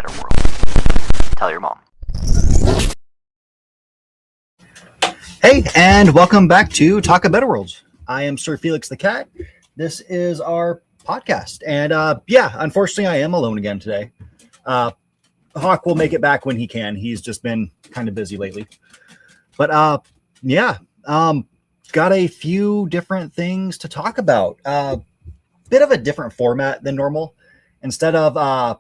better world. Tell your mom. Hey, and welcome back to Talk a Better World. I am SirFelixTheCat. This is our podcast. And unfortunately, I am alone again today. Hawk will make it back when he can. He's just been kind of busy lately. But got a few different things to talk about. Bit of a different format than normal. Instead of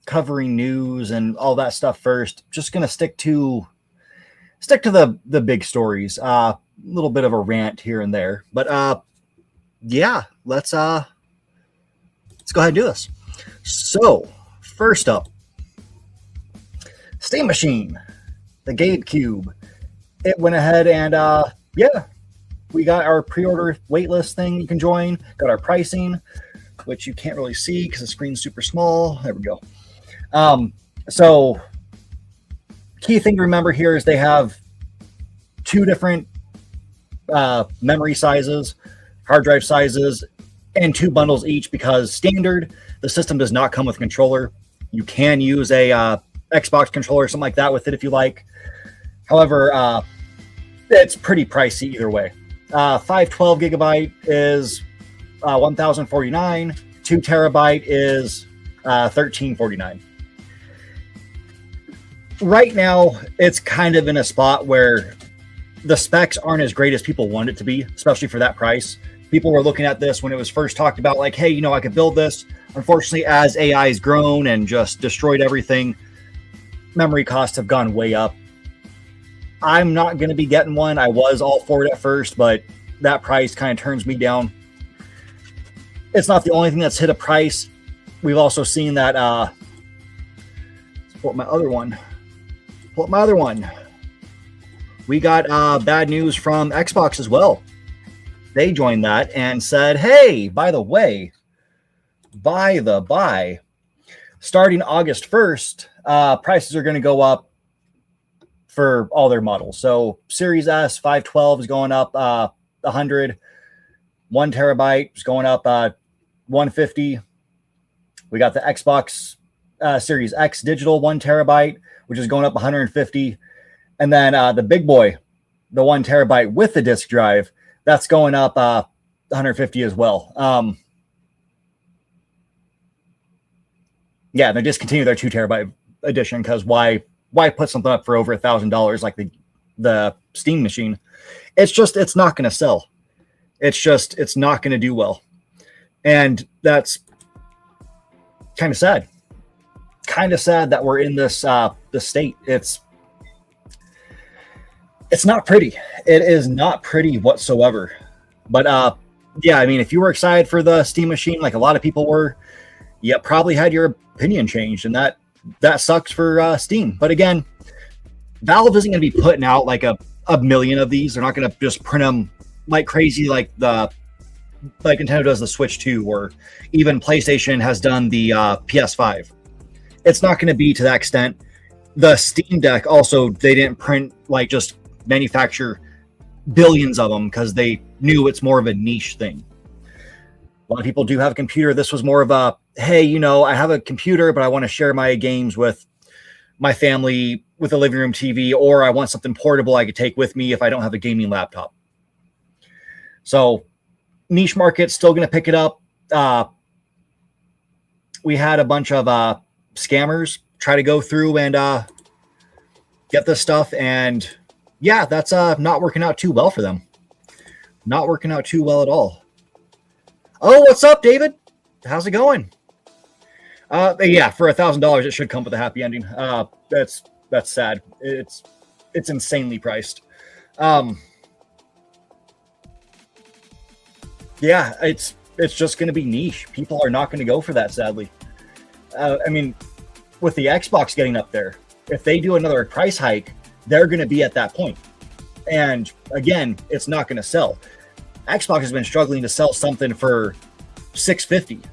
covering news and all that stuff first, just going to stick to the big stories. A little bit of a rant here and there. But let's go ahead and do this. So, first up, Steam Machine, the GabeCube. It went ahead and we got our pre-order waitlist thing you can join. Got our pricing, which you can't really see because the screen's super small. There we go. So key thing to remember here is they have two different memory sizes, hard drive sizes, and two bundles each, because standard, the system does not come with a controller. You can use a Xbox controller or something like that with it if you like. However, it's pretty pricey either way. 512 gigabyte is $1,049. 2 terabyte is $1,349. Right now, it's kind of in a spot where the specs aren't as great as people want it to be, especially for that price. People were looking at this when it was first talked about, like, hey, I could build this. Unfortunately, as AI has grown and just destroyed everything, memory costs have gone way up. I'm not going to be getting one. I was all for it at first, but that price kind of turns me down. It's not the only thing that's hit a price. We've also seen that. Let's pull up my other one. We got bad news from Xbox as well. They joined that and said, hey, by the by, starting August 1st, prices are going to go up for all their models. So Series S 512 is going up 100. 1 terabyte is going up 150. We got the Xbox Series X digital 1 terabyte, which is going up 150. And then the big boy, the 1 terabyte with the disk drive, that's going up 150 as well. They discontinued their 2 terabyte edition because why put something up for over $1,000 like the Steam machine? It's not going to sell. It's not going to do well. And that's kind of sad. Kind of sad that we're in this state. It's not pretty. It is not pretty whatsoever. But if you were excited for the Steam machine, like a lot of people were, you probably had your opinion changed, and that sucks for Steam. But again, Valve isn't going to be putting out like a million of these. They're not going to just print them like crazy, like Nintendo does the Switch 2, or even PlayStation has done the PS5. It's not going to be to that extent. The Steam Deck also, they didn't print, like, just manufacture billions of them because they knew it's more of a niche thing. A lot of people do have a computer. This was more of a, hey, I have a computer, but I want to share my games with my family with a living room TV, or I want something portable I could take with me if I don't have a gaming laptop. So niche market, still going to pick it up. We had a bunch of scammers try to go through and get this stuff, and that's not working out too well for them. Not working out too well at all. Oh, what's up, David? How's it going? For $1,000, it should come with a happy ending. That's sad. It's insanely priced. It's just going to be niche. People are not going to go for that, sadly. With the Xbox getting up there, if they do another price hike, they're going to be at that point. And again, it's not going to sell. Xbox has been struggling to sell something for $650.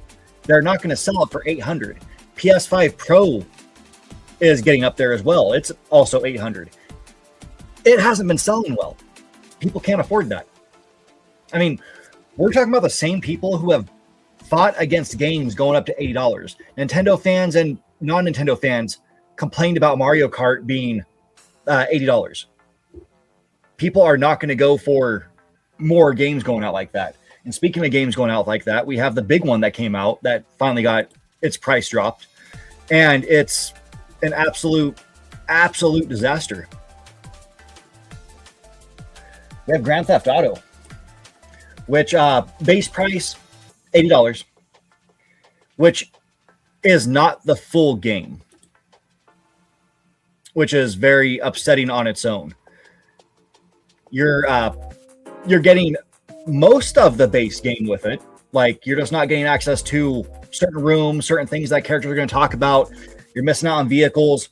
They're not going to sell it for $800. PS5 Pro is getting up there as well. It's also $800. It hasn't been selling well. People can't afford that. We're talking about the same people who have fought against games going up to $80. Nintendo fans and non-Nintendo fans complained about Mario Kart being $80. People are not going to go for more games going out like that. And speaking of games going out like that, we have the big one that came out that finally got its price dropped. And it's an absolute disaster. We have Grand Theft Auto, which base price $80, which is not the full game, which is very upsetting on its own. You're getting most of the base game with it. Like, you're just not getting access to certain rooms, certain things that characters are going to talk about. You're missing out on vehicles.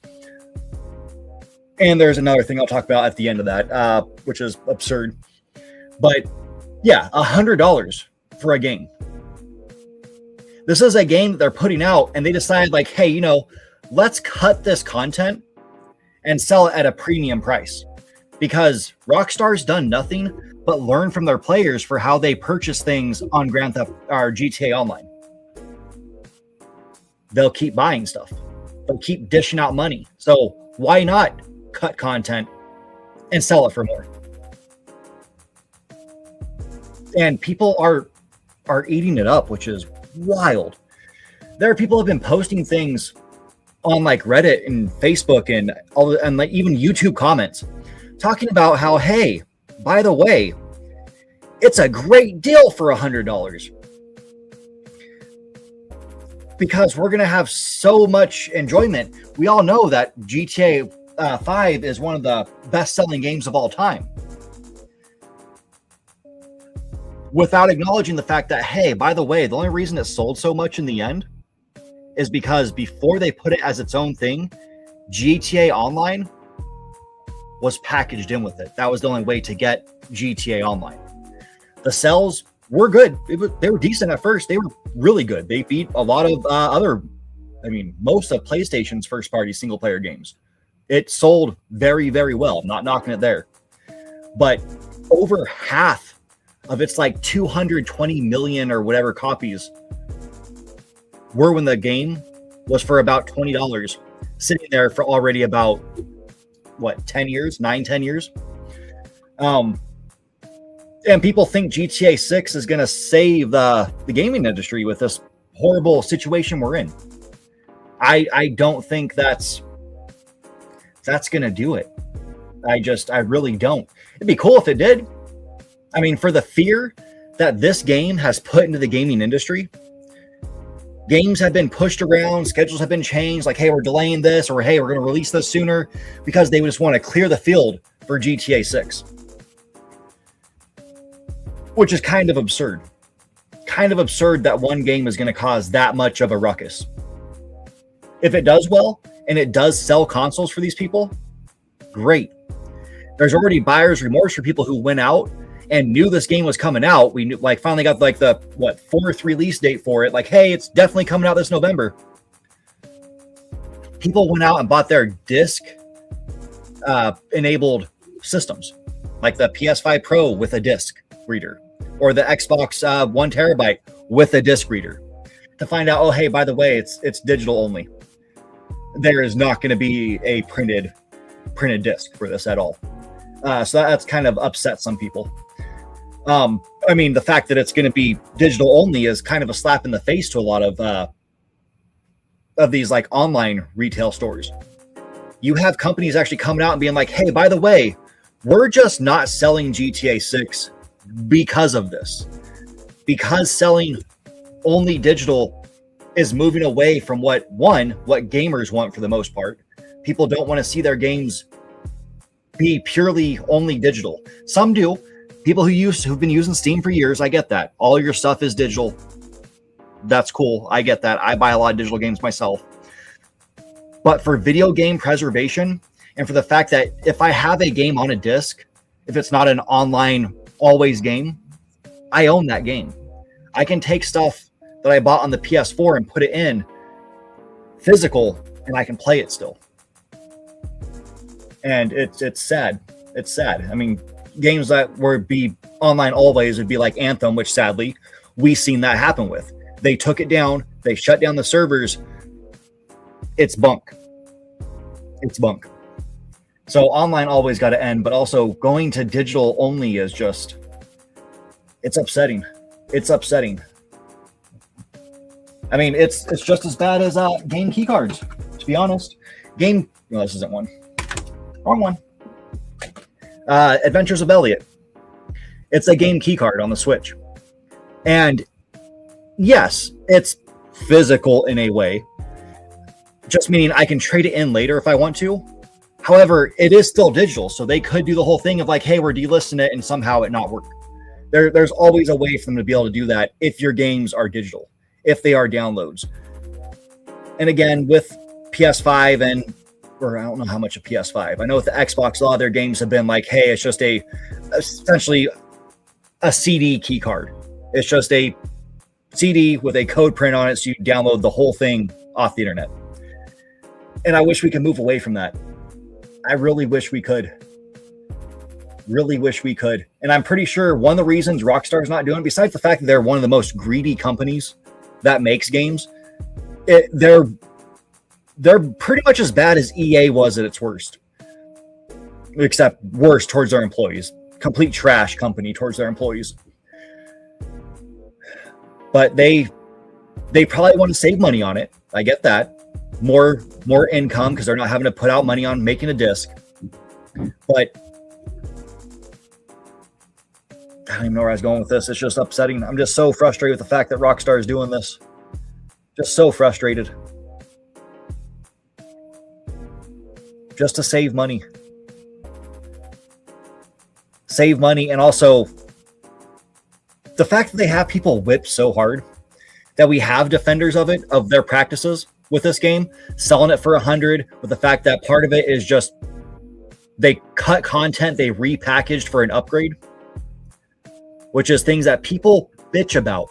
And there's another thing I'll talk about at the end of that, which is absurd. But yeah, $100 for a game. This is a game that they're putting out, and they decide, like, hey, you know, let's cut this content and sell it at a premium price. Because Rockstar's done nothing but learn from their players for how they purchase things on Grand Theft or GTA Online. They'll keep buying stuff. They'll keep dishing out money. So why not cut content and sell it for more? And people are eating it up, which is wild. There are people who have been posting things on like Reddit and Facebook and like even YouTube comments talking about how, hey, by the way, it's a great deal for $100 because we're going to have so much enjoyment. We all know that GTA 5 is one of the best-selling games of all time, without acknowledging the fact that, hey, by the way, the only reason it sold so much in the end is because before they put it as its own thing, GTA Online was packaged in with it. That was the only way to get GTA Online. The sales were good. They were decent at first. They were really good. They beat a lot of most of PlayStation's first-party single-player games. It sold very, very well. I'm not knocking it there. But over half of its like 220 million or whatever copies were when the game was for about $20, sitting there for already about, 10 years? 10 years? And people think GTA 6 is going to save the gaming industry with this horrible situation we're in. I don't think that's going to do it. I really don't. It'd be cool if it did. I mean, for the fear that this game has put into the gaming industry, games have been pushed around, schedules have been changed, like, hey, we're delaying this, or hey, we're going to release this sooner, because they just want to clear the field for GTA 6. Which is kind of absurd. Kind of absurd that one game is going to cause that much of a ruckus. If it does well, and it does sell consoles for these people, great. There's already buyer's remorse for people who went out and knew this game was coming out. We knew, like, finally got like the 4th release date for it. Like, hey, it's definitely coming out this November. People went out and bought their disc enabled systems, like the PS5 Pro with a disc reader, or the Xbox 1 terabyte with a disc reader, to find out, oh, hey, by the way, it's digital only. There is not going to be a printed disc for this at all. So that's kind of upset some people. I mean, the fact that it's going to be digital only is kind of a slap in the face to a lot of these like online retail stores. You have companies actually coming out and being like, hey, by the way, we're just not selling GTA 6 because of this. Because selling only digital is moving away from what gamers want for the most part. People don't want to see their games be purely only digital. Some do. People who've been using Steam for years, I get that. All your stuff is digital. That's cool. I get that. I buy a lot of digital games myself. But for video game preservation, and for the fact that if I have a game on a disc, if it's not an online always game, I own that game. I can take stuff that I bought on the PS4 and put it in physical, and I can play it still. And it's sad. It's sad. I mean, games that would be online always would be like Anthem, which sadly we've seen that happen with. They took it down, they shut down the servers, it's bunk. It's bunk. So online always got to end, but also going to digital only is just, it's upsetting. It's upsetting. I mean, it's just as bad as game key cards, to be honest. No, this isn't one. Wrong one. Adventures of Elliot. It's a game key card on the Switch. And yes, it's physical in a way, just meaning I can trade it in later if I want to. However, it is still digital, so they could do the whole thing of like, hey, we're delisting it and somehow it not work. There's always a way for them to be able to do that if your games are digital, if they are downloads. And again, with PS5 or I don't know how much of PS5. I know with the Xbox, a lot of their games have been like, hey, it's just essentially a CD key card. It's just a CD with a code print on it, so you download the whole thing off the internet. And I wish we could move away from that. I really wish we could. Really wish we could. And I'm pretty sure one of the reasons Rockstar's not doing it, besides the fact that they're one of the most greedy companies that makes games, they're pretty much as bad as EA was at its worst. Except worse towards their employees. Complete trash company towards their employees. But they probably want to save money on it. I get that. More income because they're not having to put out money on making a disc. But I don't even know where I was going with this. It's just upsetting. I'm just so frustrated with the fact that Rockstar is doing this. Just so frustrated. Just to save money. Save money, and also the fact that they have people whipped so hard that we have defenders of their practices with this game, selling it for $100, with the fact that part of it is just they cut content they repackaged for an upgrade, which is things that people bitch about.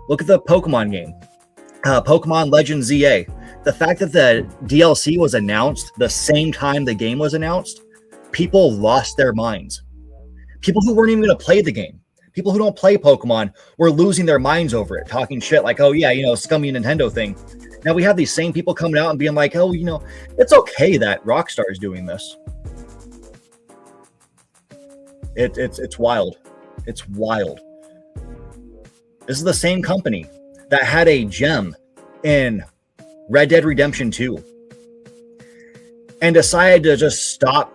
Look at the Pokemon game, Pokemon Legends ZA. The fact that the DLC was announced the same time the game was announced, people lost their minds. People who weren't even going to play the game, people who don't play Pokemon, were losing their minds over it, talking shit like, oh yeah, scummy Nintendo thing. Now we have these same people coming out and being like, oh, it's okay that Rockstar is doing this. It's wild. It's wild. This is the same company that had a gem in Red Dead Redemption 2 and decided to just stop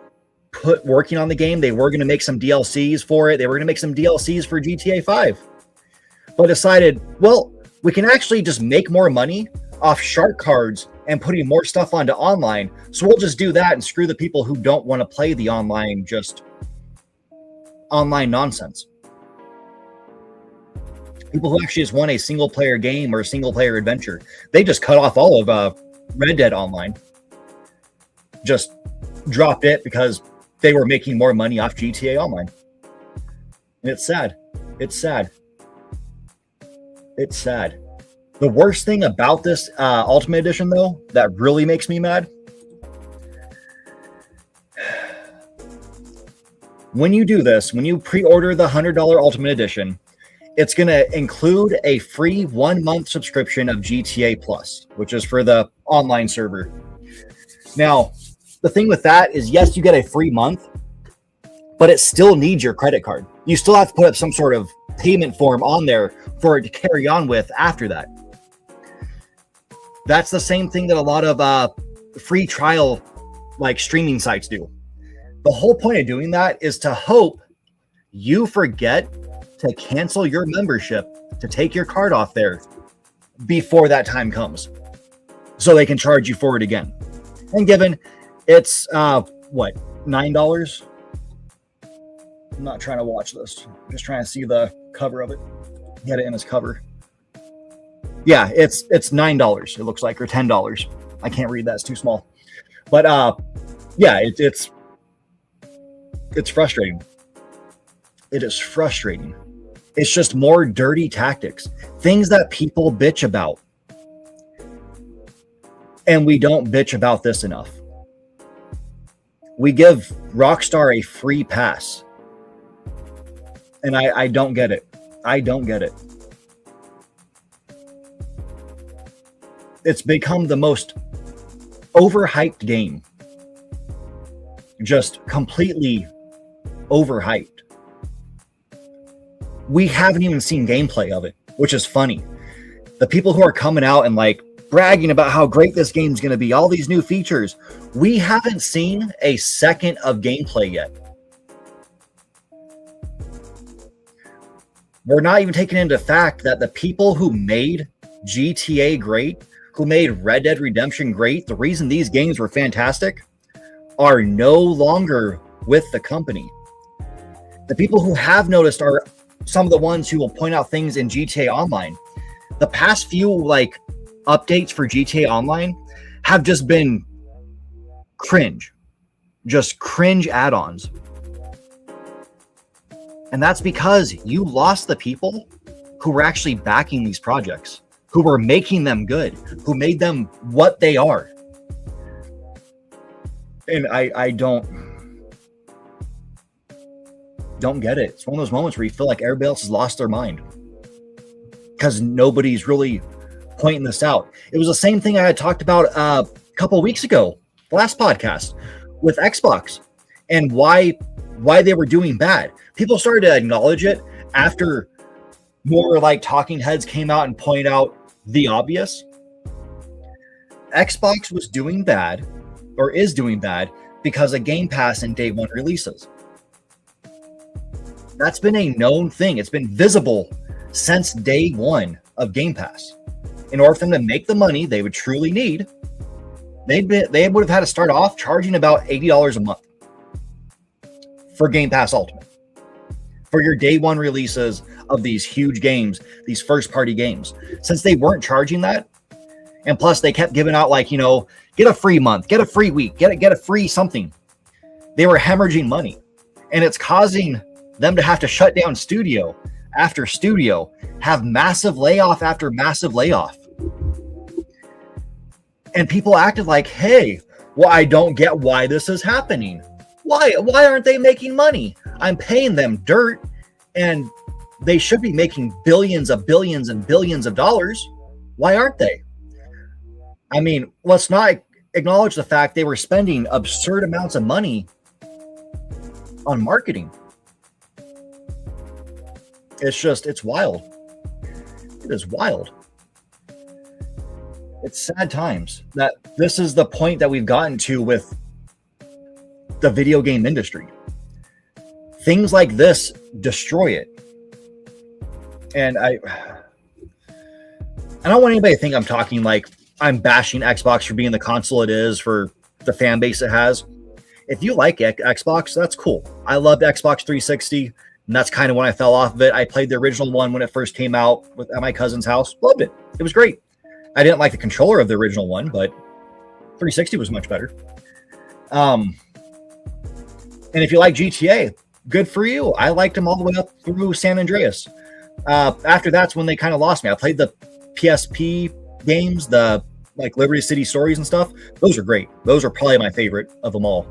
working on the game. They were going to make some DLCs for it. They were going to make some DLCs for GTA 5, but decided, well, we can actually just make more money off shark cards and putting more stuff onto online. So we'll just do that and screw the people who don't want to play the online nonsense. People who actually just want a single player game or a single player adventure. They just cut off all of Red Dead Online. Just dropped it because they were making more money off GTA Online. And it's sad. It's sad. It's sad. The worst thing about this Ultimate Edition, though, that really makes me mad, when you do this, when you pre-order the $100 Ultimate Edition, it's going to include a free 1-month subscription of GTA Plus, which is for the online server. Now, the thing with that is, yes, you get a free month, but it still needs your credit card. You still have to put up some sort of payment form on there for it to carry on with after that. That's the same thing that a lot of free trial streaming sites do. The whole point of doing that is to hope you forget to cancel your membership to take your card off there before that time comes, so they can charge you for it again. And given it's $9? I'm not trying to watch this. I'm just trying to see the cover of it. He had it in his cover. Yeah, it's $9. It looks like, or $10. I can't read that; it's too small. But yeah, it's frustrating. It is frustrating. It's just more dirty tactics, things that people bitch about, and we don't bitch about this enough. We give Rockstar a free pass, and I don't get it. I don't get it. It's become the most overhyped game. Just completely overhyped. We haven't even seen gameplay of it, which is funny. The people who are coming out and like bragging about how great this game's going to be, all these new features, we haven't seen a second of gameplay yet. We're not even taking into fact that the people who made GTA great, who made Red Dead Redemption great, the reason these games were fantastic, are no longer with the company. The people who have noticed are some of the ones who will point out things in GTA Online. The past few like updates for GTA Online have just been cringe, just cringe add-ons. And that's because you lost the people who were actually backing these projects, who were making them good, who made them what they are. And I don't get it. It's one of those moments where you feel like everybody else has lost their mind because nobody's really pointing this out. It was the same thing I had talked about a couple of weeks ago, the last podcast, with Xbox and why they were doing bad. People started to acknowledge it after more like talking heads came out and pointed out the obvious. Xbox was doing bad, or is doing bad, because of Game Pass and day one releases. That's been a known thing. It's been visible since day one of Game Pass. In order for them to make the money they would truly need, they would have had to start off charging about $80 a month for Game Pass Ultimate, for your day one releases of these huge games, these first party games. Since they weren't charging that, and plus they kept giving out like, get a free month, get a free week, get a free something. They were hemorrhaging money, and it's causing them to have to shut down studio after studio, have massive layoff after massive layoff. And people acted like, hey, well, I don't get why this is happening. Why aren't they making money? I'm paying them dirt, and they should be making billions and billions of dollars. Why aren't they? I mean, let's not acknowledge the fact they were spending absurd amounts of money on marketing. It's wild. It is wild. It's sad times that this is the point that we've gotten to with the video game industry. Things like this destroy it. And I don't want anybody to think I'm talking like I'm bashing Xbox for being the console it is, for the fan base it has. If you like Xbox, that's cool. I loved Xbox 360, and that's kind of when I fell off of it. I played the original one when it first came out at my cousin's house. Loved it. It was great. I didn't like the controller of the original one, but 360 was much better. And if you like GTA, good for you. I liked them all the way up through San Andreas. After that's when they kind of lost me. I played the PSP games, the like Liberty City Stories and stuff. Those are great. Those are probably my favorite of them all.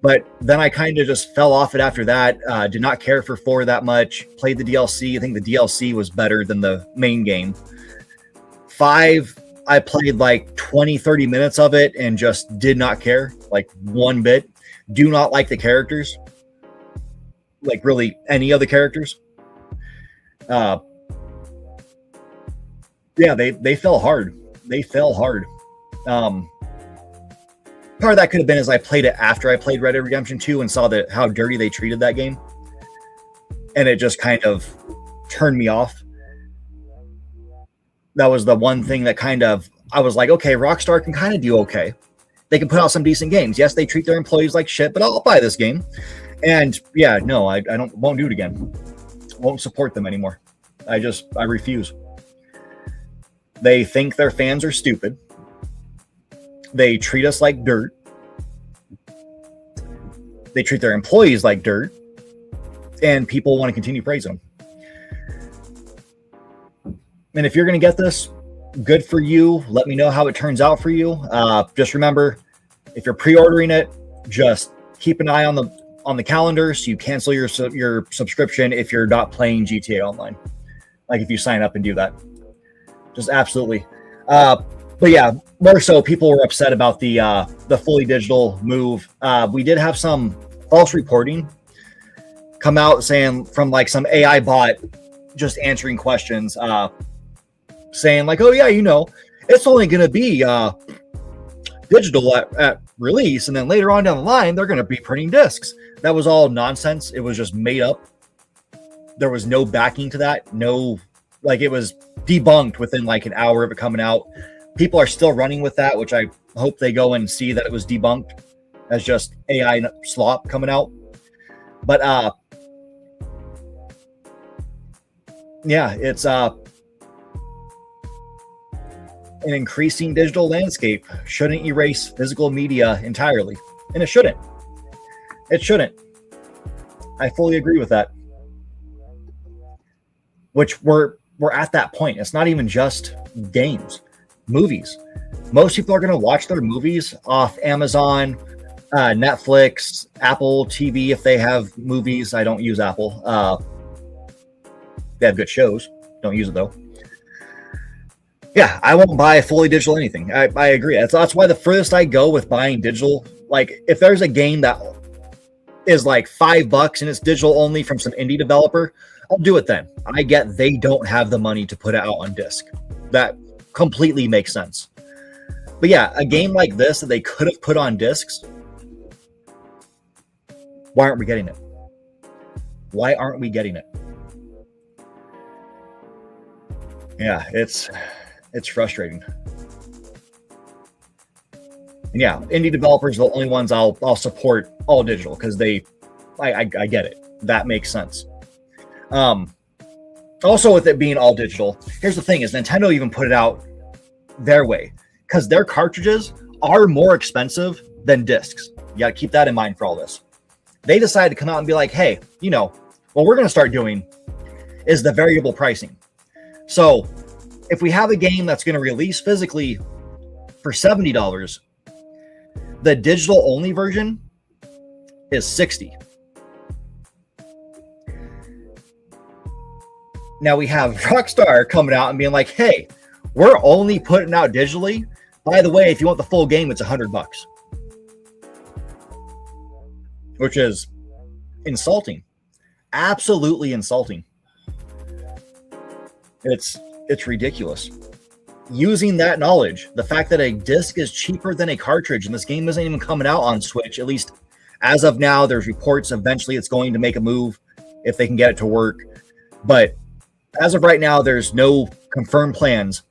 But then I kind of just fell off it after that. Did not care for 4 that much. Played the DLC. I think the DLC was better than the main game. 5, I played like 20, 30 minutes of it and just did not care, like one bit. Do not like the characters. Like really any of the characters. Yeah, they fell hard. They fell hard. Part of that could have been as I played it after I played Red Dead Redemption 2 and saw how dirty they treated that game. And it just kind of turned me off. That was the one thing that I was like, okay, Rockstar can kind of do okay. They can put out some decent games. Yes, they treat their employees like shit, but I'll buy this game. And yeah, no, I won't do it again. Won't support them anymore. I refuse. They think their fans are stupid. They treat us like dirt. They treat their employees like dirt. And people want to continue praising them. And if you're going to get this, good for you. Let me know how it turns out for you. Just remember, if you're pre-ordering it, just keep an eye on the calendar so you cancel your subscription if you're not playing GTA Online. Like if you sign up and do that. Just absolutely. But yeah, more so, people were upset about the fully digital move. We did have some false reporting come out saying from like some AI bot just answering questions, saying like, oh yeah, it's only going to be digital at release, and then later on down the line they're going to be printing discs. That was all nonsense. It was just made up. There was no backing to that. No, like, it was debunked within like an hour of it coming out. People are still running with that, which I hope they go and see that it was debunked as just AI slop coming out. But yeah, it's an increasing digital landscape shouldn't erase physical media entirely, and it shouldn't. It shouldn't. I fully agree with that. Which we're at that point. It's not even just games, movies. Most people are going to watch their movies off Amazon, Netflix, Apple TV if they have movies. I don't use Apple. They have good shows. Don't use it though. Yeah, I won't buy fully digital anything. I agree. That's why the furthest I go with buying digital, like if there's a game that is like $5 and it's digital only from some indie developer, I'll do it then. I get they don't have the money to put it out on disc. That completely makes sense. But yeah, a game like this that they could have put on discs, why aren't we getting it? Why aren't we getting it? Yeah, it's frustrating. And yeah, indie developers are the only ones I'll support all digital because I get it. That makes sense. Also with it being all digital, here's the thing is Nintendo even put it out their way because their cartridges are more expensive than discs. You got to keep that in mind for all this. They decided to come out and be like, hey, what we're going to start doing is the variable pricing. So if we have a game that's going to release physically for $70, the digital only version is $60. Now we have Rockstar coming out and being like, hey, we're only putting out digitally. By the way, if you want the full game, it's $100. Which is insulting. Absolutely insulting. It's ridiculous. Using that knowledge, the fact that a disc is cheaper than a cartridge, and this game isn't even coming out on Switch, at least as of now, there's reports eventually it's going to make a move if they can get it to work. But as of right now, there's no confirmed plans.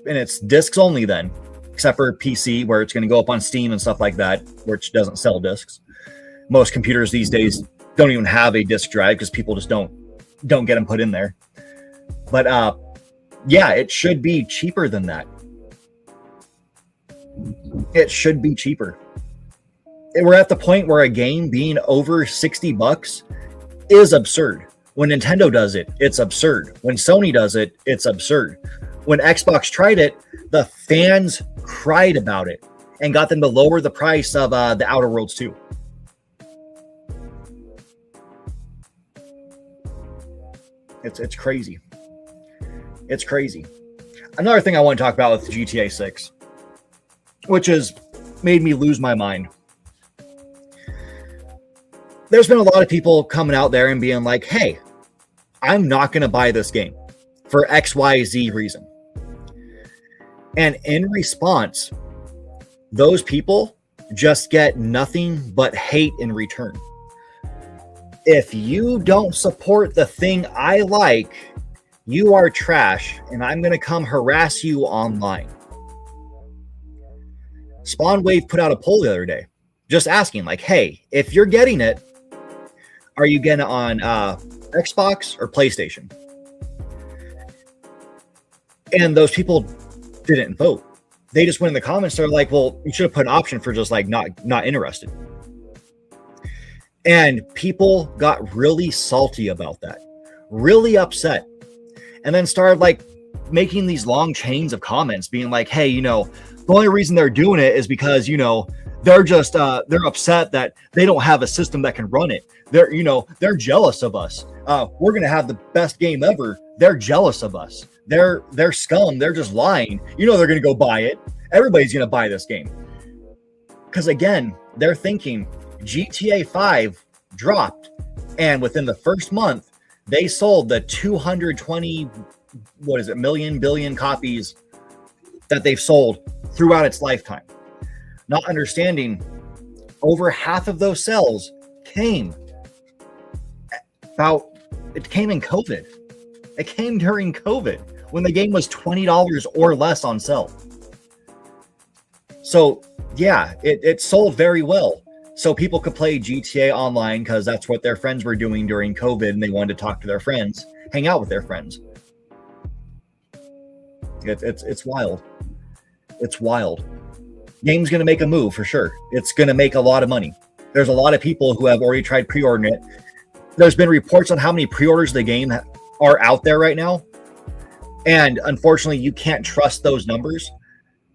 And it's discs only then, except for PC, where it's going to go up on Steam and stuff like that, which doesn't sell discs. Most computers these days don't even have a disc drive because people just don't get them put in there. But yeah, it should be cheaper than that. It should be cheaper. We're at the point where a game being over $60 is absurd. When Nintendo does it, it's absurd. When Sony does it, it's absurd. When Xbox tried it, the fans cried about it and got them to lower the price of the Outer Worlds 2. It's crazy. It's crazy. Another thing I want to talk about with GTA 6, which has made me lose my mind. There's been a lot of people coming out there and being like, hey, I'm not going to buy this game for XYZ reason. And in response, those people just get nothing but hate in return. If you don't support the thing I like, you are trash, and I'm going to come harass you online. SpawnWave put out a poll the other day, just asking, like, hey, if you're getting it, are you getting it on Xbox or PlayStation? And those people didn't vote. They just went in the comments. They're like, well, you should have put an option for just like not interested. And people got really salty about that, really upset, and then started like making these long chains of comments being like, hey, the only reason they're doing it is because, they're just they're upset that they don't have a system that can run it. They're jealous of us. We're going to have the best game ever. They're jealous of us. They're scum. They're just lying. You know they're going to go buy it. Everybody's going to buy this game. Because again, they're thinking GTA 5 dropped, and within the first month, they sold the 220, billion copies that they've sold throughout its lifetime. Not understanding, over half of those sales came in COVID. It came during COVID when the game was $20 or less on sale. So yeah, it sold very well. So people could play GTA online because that's what their friends were doing during COVID, and they wanted to talk to their friends, hang out with their friends. It's wild. It's wild. Game's going to make a move for sure. It's going to make a lot of money. There's a lot of people who have already tried pre-ordering it. There's been reports on how many pre-orders the game are out there right now. And unfortunately, you can't trust those numbers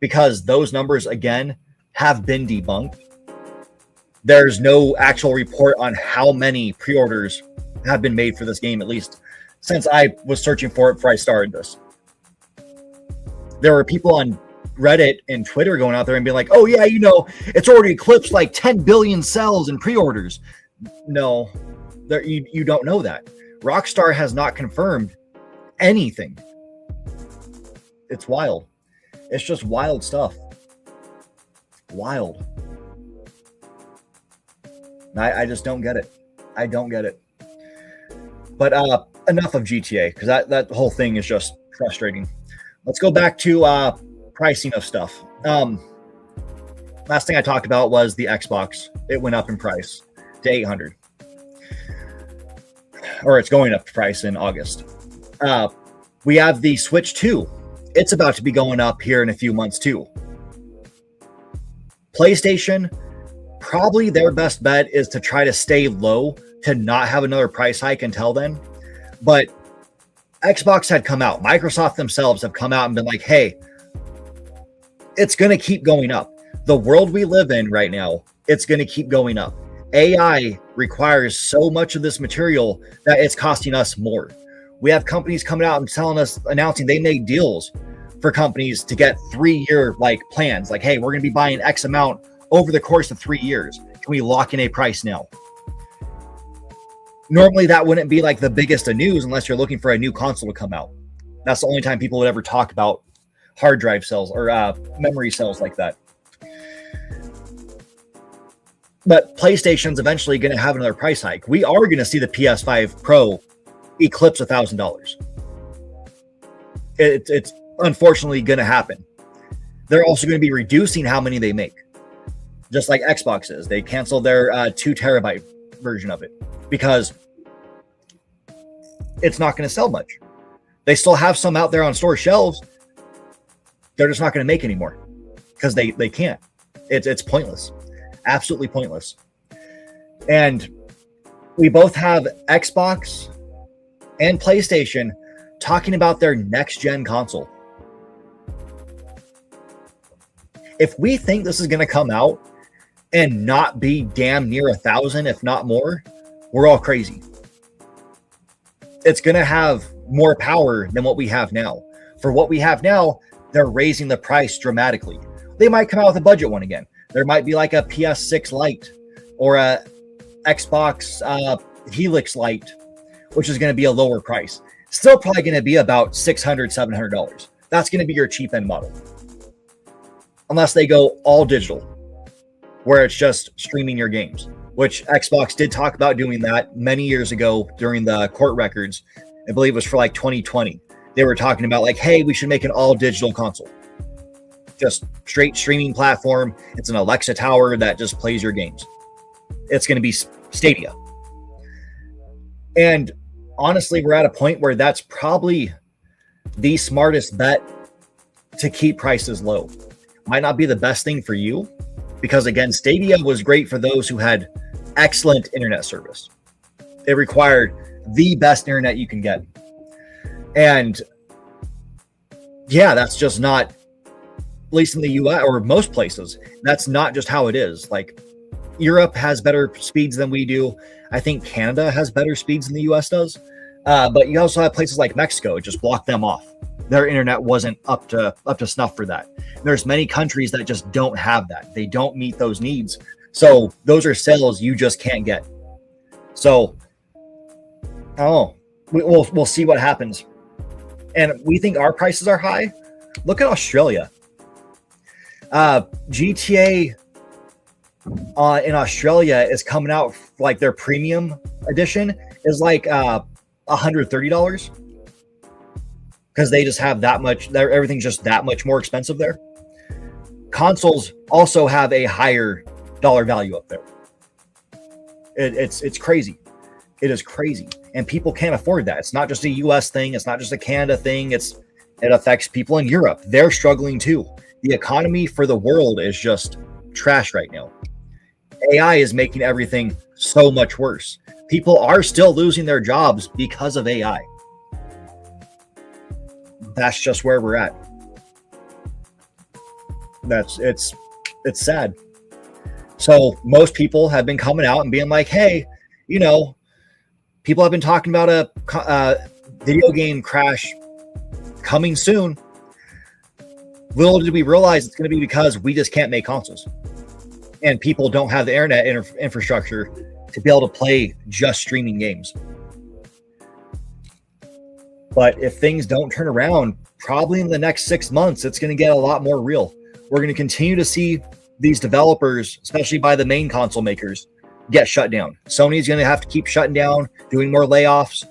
because those numbers, again, have been debunked. There's no actual report on how many pre-orders have been made for this game, at least since I was searching for it before I started this. There were people on Reddit and Twitter going out there and being like, oh yeah, it's already eclipsed like 10 billion sales and pre-orders. No, you don't know that. Rockstar has not confirmed anything. It's wild. It's just wild stuff. Wild. I just don't get it. I don't get it. But enough of GTA, because that whole thing is just frustrating. Let's go back to pricing of stuff. Last thing I talked about was the Xbox. It went up in price to $800. Or it's going up in price in August. We have the Switch 2. It's about to be going up here in a few months too. PlayStation, probably their best bet is to try to stay low to not have another price hike until then. But Xbox had come out. Microsoft themselves have come out and been like, hey, it's going to keep going up. The world we live in right now, it's going to keep going up. AI requires so much of this material that it's costing us more. We have companies coming out and announcing they made deals for companies to get 3-year plans. Like, hey, we're going to be buying X amount over the course of 3 years. Can we lock in a price now? Normally that wouldn't be like the biggest of news unless you're looking for a new console to come out. That's the only time people would ever talk about hard drive sales or memory sales like that. But PlayStation's eventually going to have another price hike. We are going to see the PS5 Pro eclipse $1,000. It's unfortunately going to happen. They're also going to be reducing how many they make. Just like Xbox is. They canceled their 2 terabyte version of it because it's not going to sell much. They still have some out there on store shelves. They're just not going to make anymore because they can't. It's pointless. Absolutely pointless. And we both have Xbox and PlayStation talking about their next gen console. If we think this is going to come out and not be damn near 1,000, if not more, we're all crazy. It's going to have more power than what we have now. For what we have now, they're raising the price dramatically. They might come out with a budget one again. There might be like a PS6 Lite or a Xbox Helix Lite, which is going to be a lower price. Still probably going to be about $600, $700. That's going to be your cheap end model. Unless they go all digital, where it's just streaming your games, which Xbox did talk about doing that many years ago during the court records. I believe it was for like 2020. They were talking about like, hey, we should make an all digital console. Just straight streaming platform. It's an Alexa tower that just plays your games. It's going to be Stadia. And honestly, we're at a point where that's probably the smartest bet to keep prices low. Might not be the best thing for you because, again, Stadia was great for those who had excellent internet service. It required the best internet you can get. And yeah, that's just not, at least in the US or most places, that's not just how it is. Like, Europe has better speeds than we do. I think Canada has better speeds than the US does. But you also have places like Mexico, it just blocked them off. Their internet wasn't up to snuff for that. There's many countries that just don't have that. They don't meet those needs. So those are sales you just can't get. So I don't know. We'll see what happens. And we think our prices are high. Look at Australia. GTA in Australia is coming out like their premium edition is like $130 because they just have that much. Everything's just that much more expensive there. Consoles also have a higher dollar value up there. It's crazy. It is crazy, and people can't afford that. It's not just a US thing. It's not just a Canada thing. It affects people in Europe. They're struggling too. The economy for the world is just trash right now. AI is making everything so much worse. People are still losing their jobs because of AI. That's just where we're at. It's sad. So most people have been coming out and being like, hey, people have been talking about a video game crash coming soon. Little did we realize it's going to be because we just can't make consoles. And people don't have the internet infrastructure to be able to play just streaming games. But if things don't turn around, probably in the next 6 months, it's going to get a lot more real. We're going to continue to see these developers, especially by the main console makers, get shut down. Sony's going to have to keep shutting down, doing more layoffs.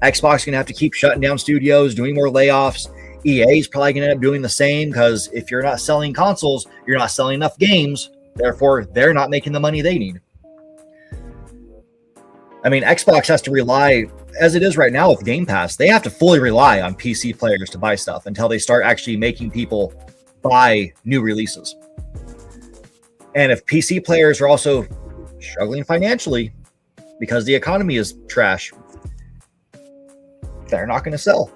Xbox is going to have to keep shutting down studios, doing more layoffs. EA is probably going to end up doing the same because if you're not selling consoles, you're not selling enough games. Therefore, they're not making the money they need. I mean, Xbox has to rely, as it is right now with Game Pass, they have to fully rely on PC players to buy stuff until they start actually making people buy new releases. And if PC players are also struggling financially because the economy is trash, they're not going to sell.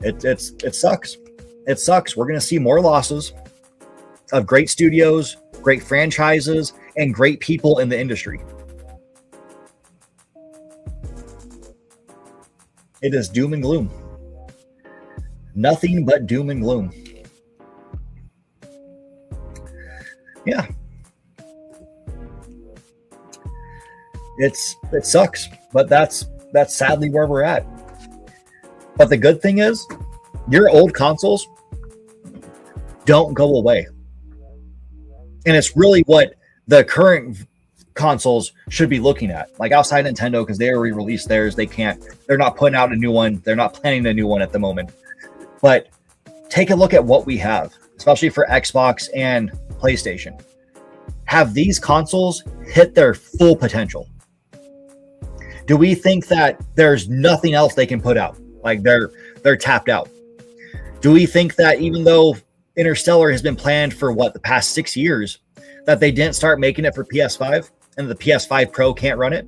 It sucks. It sucks. We're going to see more losses of great studios, great franchises, and great people in the industry. It is doom and gloom. Nothing but doom and gloom. Yeah. It sucks, but that's sadly where we're at. But the good thing is, your old consoles don't go away. And it's really what the current consoles should be looking at. Like outside Nintendo, because they already released theirs, they're not putting out a new one. They're not planning a new one at the moment. But take a look at what we have, especially for Xbox and PlayStation. Have these consoles hit their full potential? Do we think that there's nothing else they can put out? Like they're tapped out? Do we think that even though Interstellar has been planned for the past 6 years, that they didn't start making it for PS5 and the PS5 Pro can't run it?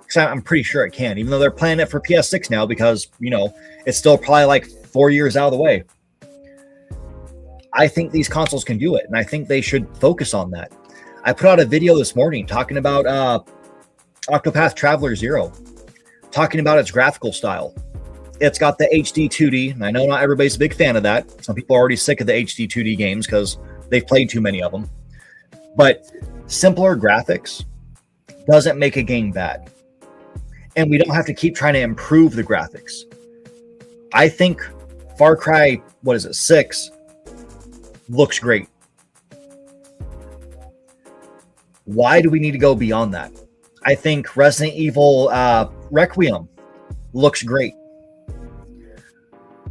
Because I'm pretty sure it can, even though they're planning it for PS6 now because, it's still probably like 4 years out of the way. I think these consoles can do it, and I think they should focus on that. I put out a video this morning talking about Octopath Traveler 0, talking about its graphical style. It's got the HD 2D, and I know not everybody's a big fan of that. Some people are already sick of the HD 2D games because they've played too many of them. But simpler graphics doesn't make a game bad. And we don't have to keep trying to improve the graphics. I think Far Cry, 6, looks great. Why do we need to go beyond that? I think Resident Evil Requiem looks great.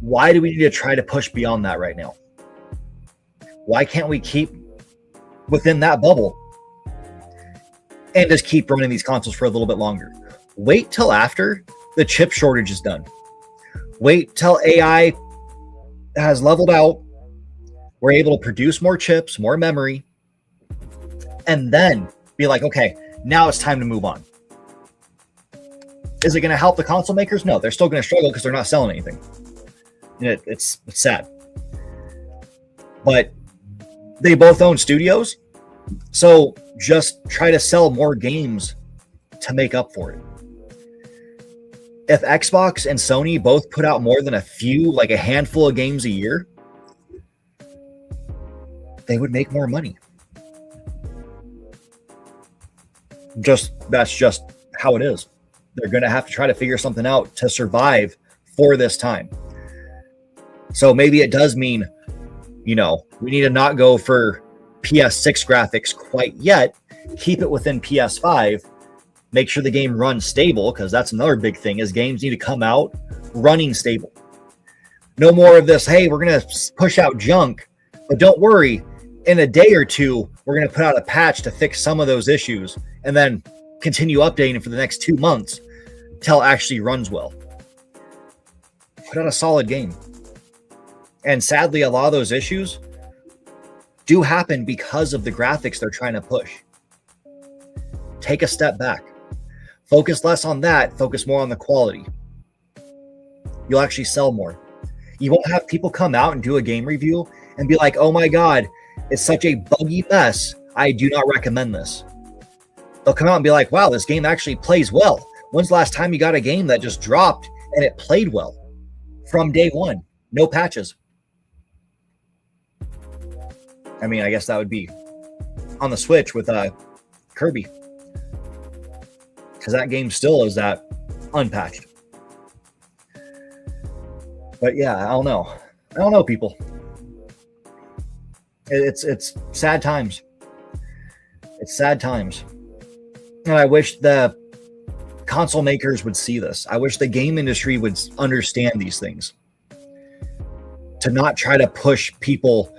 Why do we need to try to push beyond that right now? Why can't we keep within that bubble and just keep running these consoles for a little bit longer? Wait till after the chip shortage is done. Wait till AI has leveled out. We're able to produce more chips, more memory, and then be like, okay, now it's time to move on. Is it going to help the console makers? No, they're still going to struggle because they're not selling anything. And it's sad. But they both own studios. So just try to sell more games to make up for it. If Xbox and Sony both put out more than a handful of games a year, they would make more money. That's just how it is. They're going to have to try to figure something out to survive for this time. So maybe it does mean, we need to not go for PS6 graphics quite yet. Keep it within PS5. Make sure the game runs stable, because that's another big thing, is games need to come out running stable. No more of this, hey, we're going to push out junk, but don't worry, in a day or two, we're going to put out a patch to fix some of those issues and then continue updating for the next 2 months until it actually runs well. Put out a solid game. And sadly, a lot of those issues do happen because of the graphics they're trying to push. Take a step back. Focus less on that. Focus more on the quality. You'll actually sell more. You won't have people come out and do a game review and be like, oh my God, it's such a buggy mess. I do not recommend this. They'll come out and be like, wow, this game actually plays well. When's the last time you got a game that just dropped and it played well from day one? No patches. I mean, I guess that would be on the Switch with Kirby, because that game still is that unpatched. But yeah, I don't know, people. It's sad times. It's sad times. And I wish the console makers would see this. I wish the game industry would understand these things. To not try to push people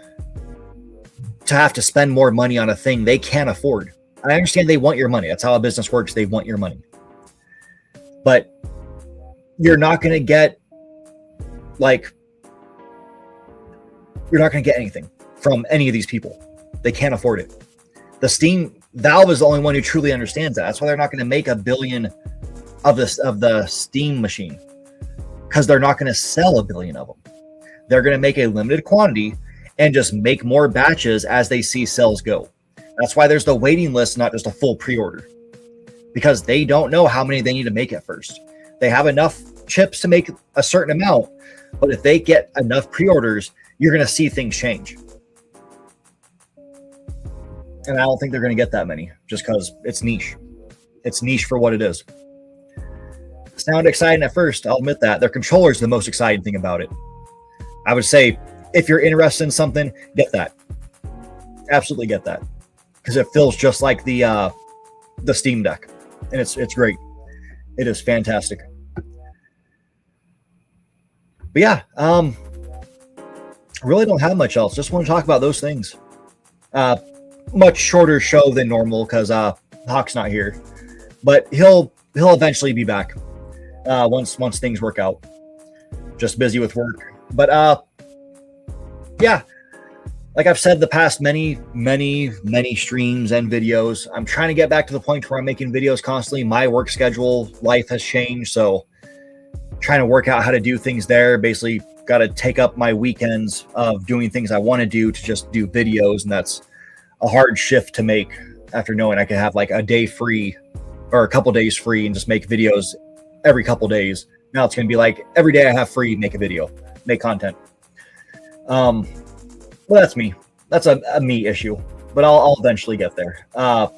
to have to spend more money on a thing they can't afford. I understand they want your money. That's how a business works. They want your money. But you're not going to get anything from any of these people. They can't afford it. Valve is the only one who truly understands that. That's why they're not going to make 1 billion of the Steam machine, because they're not going to sell 1 billion of them. They're going to make a limited quantity and just make more batches as they see sales go. That's why there's the waiting list, not just a full pre-order, because they don't know how many they need to make at first. They have enough chips to make a certain amount, but if they get enough pre-orders, you're going to see things change. And I don't think they're going to get that many, just because it's niche. It's niche for what it is. Sound exciting at first, I'll admit that. Their controller is the most exciting thing about it. I would say, if you're interested in something, get that. Absolutely get that, because it feels just like the Steam Deck, and it's great. It is fantastic. But yeah, really don't have much else. Just want to talk about those things. Much shorter show than normal because Hawk's not here, but he'll eventually be back once things work out. Just busy with work, but yeah, like I've said the past many streams and videos, I'm trying to get back to the point where I'm making videos constantly. My work schedule, life has changed, so trying to work out how to do things there. Basically got to take up my weekends of doing things I want to do to just do videos, and that's a hard shift to make after knowing I could have like a day free or a couple days free and just make videos every couple days. Now it's going to be like every day I have free, make a video, make content. Well, that's me. That's a me issue, but I'll eventually get there. I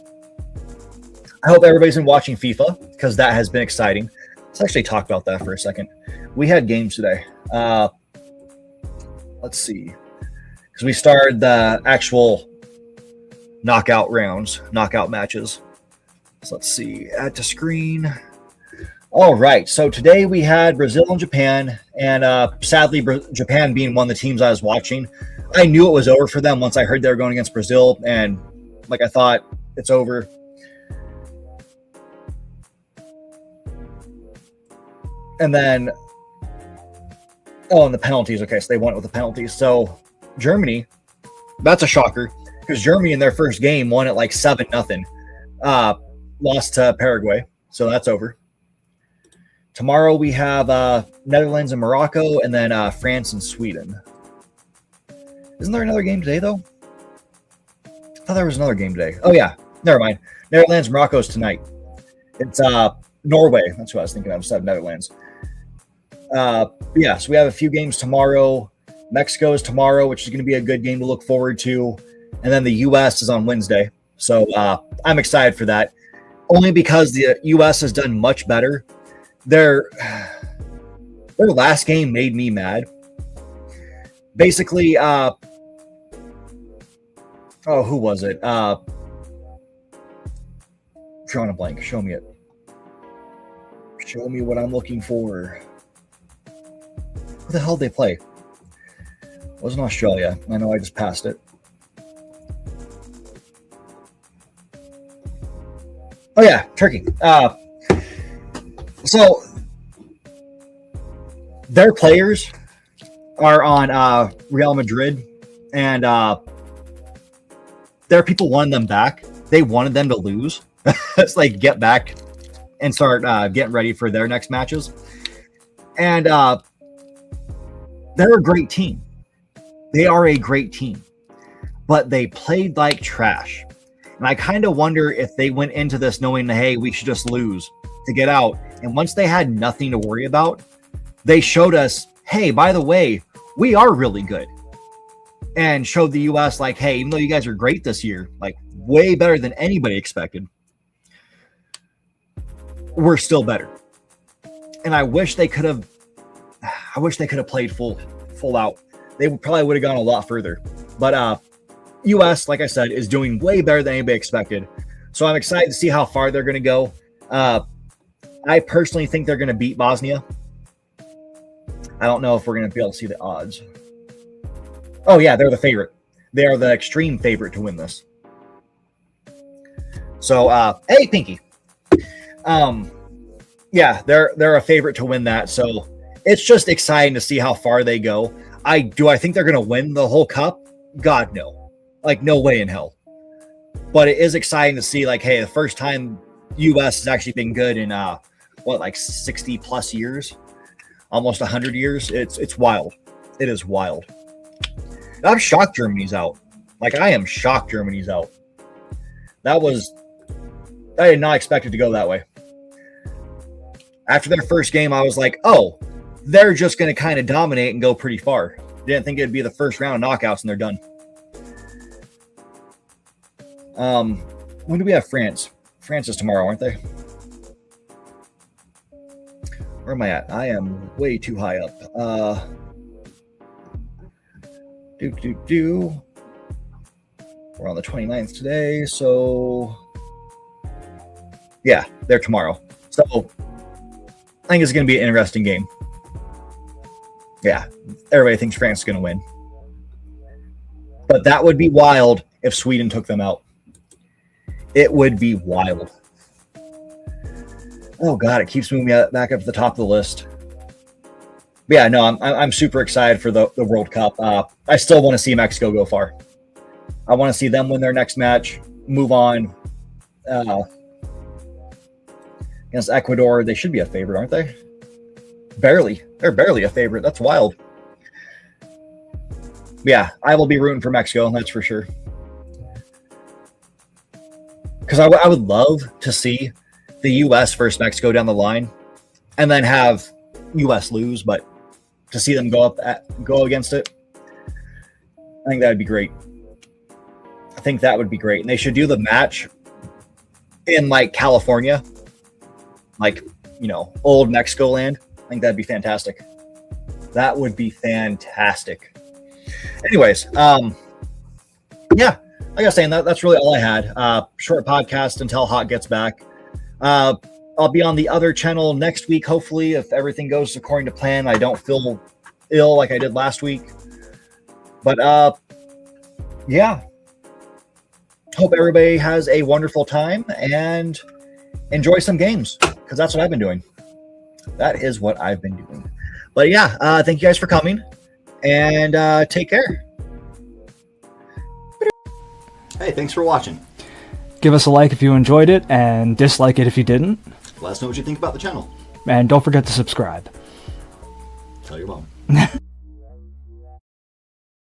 hope everybody's been watching FIFA, because that has been exciting. Let's actually talk about that for a second. We had games today. Let's see, because we started the actual knockout matches. So let's see, add to screen. All right, so today we had Brazil and Japan, and sadly, Japan being one of the teams I was watching, I knew it was over for them once I heard they were going against Brazil, and like I thought, it's over. And then, and the penalties. Okay, so they won it with the penalties. So Germany, that's a shocker, because Germany in their first game won it like 7-0. Lost to Paraguay, so that's over. Tomorrow we have Netherlands and Morocco, and then France and Sweden. Isn't there another game today, though? thought there was another game today. Oh yeah, never mind. Netherlands, Morocco's tonight. It's Norway. That's what I was thinking of instead of Netherlands. Yeah, so we have a few games tomorrow. Mexico is tomorrow, which is going to be a good game to look forward to. And then the U.S. is on Wednesday. So I'm excited for that. Only because the U.S. has done much better. Their last game made me mad. Basically, who was it? Drawing a blank. Show me it. Show me what I'm looking for. Who the hell did they play? It wasn't Australia. I know I just passed it. Oh yeah, Turkey. So their players are on Real Madrid, and their people wanted them back. They wanted them to lose. It's like get back and start getting ready for their next matches. And they're a great team. They are a great team, but they played like trash. And I kind of wonder if they went into this knowing, hey, we should just lose to get out. And once they had nothing to worry about, they showed us, hey, by the way, we are really good. And showed the U.S. like, hey, even though you guys are great this year, like way better than anybody expected, we're still better. And I wish they could have played full out. They probably would have gone a lot further. But U.S., like I said, is doing way better than anybody expected. So I'm excited to see how far they're going to go. I personally think they're going to beat Bosnia. I don't know if we're going to be able to see the odds. Oh, yeah, they're the favorite. They are the extreme favorite to win this. So, hey, Pinky. Yeah, they're a favorite to win that. So it's just exciting to see how far they go. Do I think they're going to win the whole cup? God, no. Like, no way in hell. But it is exciting to see, like, hey, the first time U.S. has actually been good in, 60 plus years? Almost 100 years? It's wild. It is wild. And I'm shocked Germany's out. Like, I am shocked Germany's out. I did not expect it to go that way. After their first game, I was like, oh, they're just going to kind of dominate and go pretty far. Didn't think it'd be the first round of knockouts, and they're done. When do we have France? France is tomorrow, aren't they? Where am I at? I am way too high up. We're on the 29th today, so yeah, they're tomorrow. So I think it's going to be an interesting game. Yeah, everybody thinks France is going to win. But that would be wild if Sweden took them out. It would be wild. Oh God, it keeps moving me back up to the top of the list. But yeah, no, I'm super excited for the World Cup. I still want to see Mexico go far. I want to see them win their next match, move on. Against Ecuador, they should be a favorite, aren't they? Barely. They're barely a favorite. That's wild. Yeah, I will be rooting for Mexico, that's for sure. Because I would love to see the U.S. versus Mexico down the line, and then have U.S. lose, but to see them go against it, I think that would be great. I think that would be great, and they should do the match in like California, like old Mexico land. I think that'd be fantastic. That would be fantastic. Anyways, yeah. Like I was saying, that's really all I had. Short podcast until Hot gets back. I'll be on the other channel next week, hopefully, if everything goes according to plan. I don't feel ill like I did last week. But, yeah. Hope everybody has a wonderful time and enjoy some games, because that's what I've been doing. That is what I've been doing. But, yeah, thank you guys for coming, and take care. Hey, thanks for watching. Give us a like if you enjoyed it, and dislike it if you didn't. Let us know what you think about the channel. And don't forget to subscribe. Tell your mom.